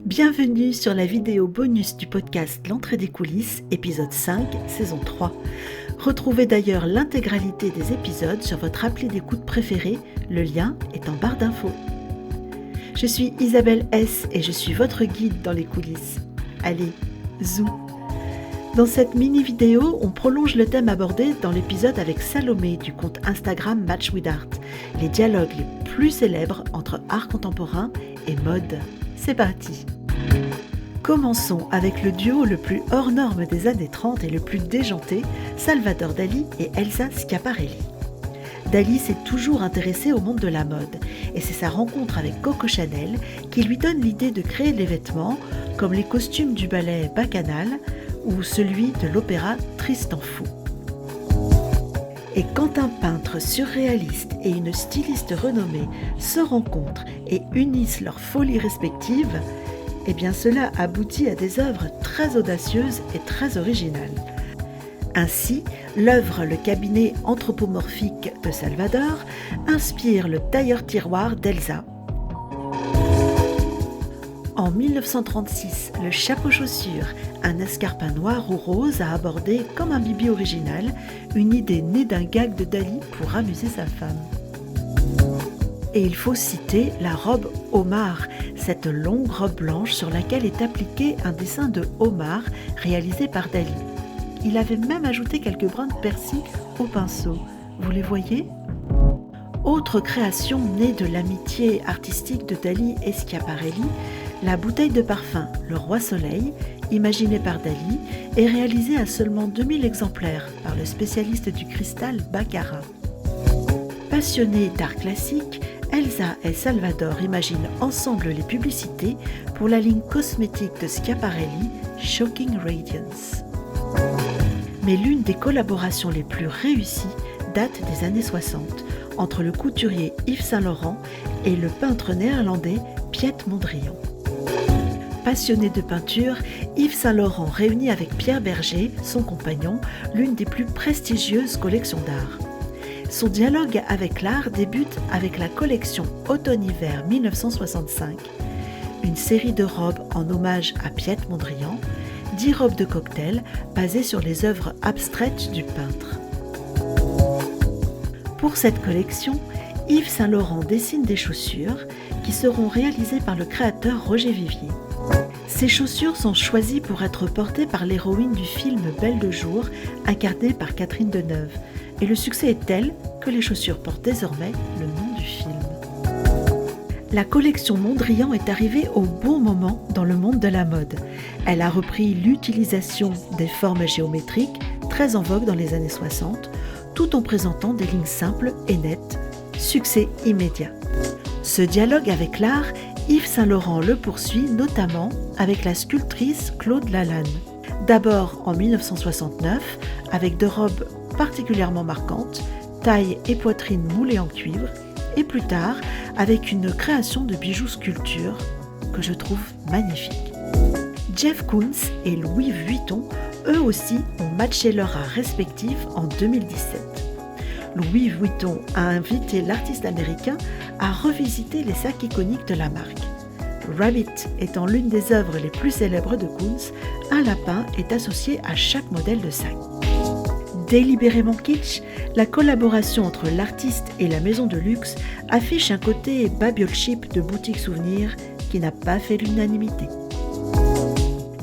Bienvenue sur la vidéo bonus du podcast L'entrée des coulisses, épisode 5, saison 3. Retrouvez d'ailleurs l'intégralité des épisodes sur votre appli d'écoute préférée, le lien est en barre d'infos. Je suis Isabelle S et je suis votre guide dans les coulisses. Allez, zou! Dans cette mini-vidéo, on prolonge le thème abordé dans l'épisode avec Salomé du compte Instagram Match with Art, les dialogues les plus célèbres entre art contemporain et mode. C'est parti! Commençons avec le duo le plus hors norme des années 30 et le plus déjanté, Salvador Dali et Elsa Schiaparelli. Dali s'est toujours intéressé au monde de la mode et c'est sa rencontre avec Coco Chanel qui lui donne l'idée de créer des vêtements comme les costumes du ballet Bacchanal ou celui de l'opéra Tristan Fou. Et quand un peintre surréaliste et une styliste renommée se rencontrent et unissent leurs folies respectives, eh bien cela aboutit à des œuvres très audacieuses et très originales. Ainsi, l'œuvre Le cabinet anthropomorphique de Salvador inspire le tailleur-tiroir d'Elsa. En 1936, le chapeau-chaussure, un escarpin noir ou rose, a abordé, comme un bibi original, une idée née d'un gag de Dali pour amuser sa femme. Et il faut citer la robe homard, cette longue robe blanche sur laquelle est appliqué un dessin de homard réalisé par Dali. Il avait même ajouté quelques brins de persil au pinceau. Vous les voyez ? Autre création née de l'amitié artistique de Dali et Schiaparelli, la bouteille de parfum, le Roi Soleil, imaginée par Dali, est réalisée à seulement 2000 exemplaires par le spécialiste du cristal Baccarat. Passionnés d'art classique, Elsa et Salvador imaginent ensemble les publicités pour la ligne cosmétique de Schiaparelli, Shocking Radiance. Mais l'une des collaborations les plus réussies date des années 60, entre le couturier Yves Saint Laurent et le peintre néerlandais Piet Mondrian. Passionné de peinture, Yves Saint Laurent réunit avec Pierre Berger, son compagnon, l'une des plus prestigieuses collections d'art. Son dialogue avec l'art débute avec la collection Automne-Hiver 1965, une série de robes en hommage à Piet Mondrian, 10 robes de cocktail basées sur les œuvres abstraites du peintre. Pour cette collection, Yves Saint Laurent dessine des chaussures qui seront réalisées par le créateur Roger Vivier. Ces chaussures sont choisies pour être portées par l'héroïne du film Belle de jour, incarnée par Catherine Deneuve. Et le succès est tel que les chaussures portent désormais le nom du film. La collection Mondrian est arrivée au bon moment dans le monde de la mode. Elle a repris l'utilisation des formes géométriques, très en vogue dans les années 60, tout en présentant des lignes simples et nettes. Succès immédiat. Ce dialogue avec l'art, Yves Saint Laurent le poursuit notamment avec la sculptrice Claude Lalanne. D'abord en 1969, avec deux robes particulièrement marquantes, taille et poitrine moulées en cuivre, et plus tard avec une création de bijoux sculpture que je trouve magnifique. Jeff Koons et Louis Vuitton, eux aussi, ont matché leur art respectif en 2017. Louis Vuitton a invité l'artiste américain à revisiter les sacs iconiques de la marque. Rabbit étant l'une des œuvres les plus célèbres de Koons, un lapin est associé à chaque modèle de sac. Délibérément kitsch, la collaboration entre l'artiste et la maison de luxe affiche un côté babiole chic de boutique souvenir qui n'a pas fait l'unanimité.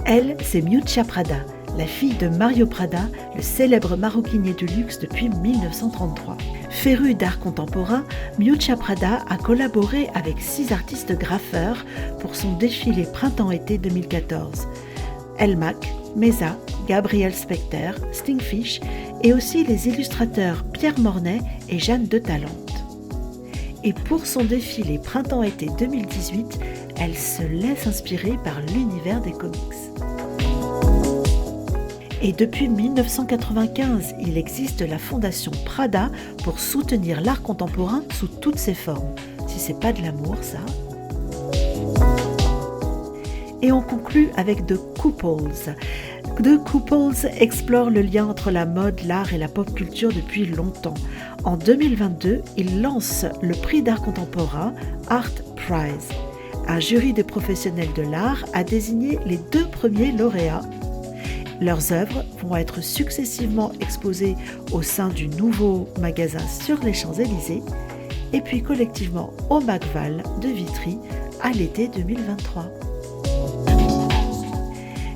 Elle, c'est Miuccia Prada, la fille de Mario Prada, le célèbre maroquinier de luxe depuis 1933. Férue d'art contemporain, Miuccia Prada a collaboré avec 6 artistes graffeurs pour son défilé Printemps-été 2014. Elmac, Mesa, Gabriel Specter, Stingfish et aussi les illustrateurs Pierre Mornay et Jeanne de Talente. Et pour son défilé Printemps-été 2018, elle se laisse inspirer par l'univers des comics. Et depuis 1995, il existe la fondation Prada pour soutenir l'art contemporain sous toutes ses formes. Si c'est pas de l'amour, ça. Et on conclut avec The Couples. The Couples explore le lien entre la mode, l'art et la pop culture depuis longtemps. En 2022, ils lancent le prix d'art contemporain Art Prize. Un jury de professionnels de l'art a désigné les 2 premiers lauréats. Leurs œuvres vont être successivement exposées au sein du nouveau magasin sur les Champs-Élysées et puis collectivement au Macval de Vitry à l'été 2023.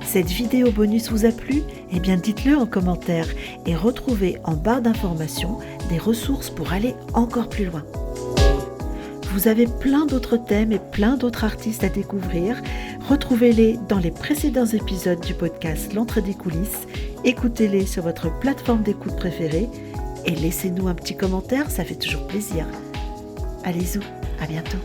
Cette vidéo bonus vous a plu ? Eh bien dites-le en commentaire et retrouvez en barre d'informations des ressources pour aller encore plus loin. Vous avez plein d'autres thèmes et plein d'autres artistes à découvrir. Retrouvez-les dans les précédents épisodes du podcast L'Entrée des coulisses. Écoutez-les sur votre plateforme d'écoute préférée et laissez-nous un petit commentaire, ça fait toujours plaisir. Allez-y, à bientôt.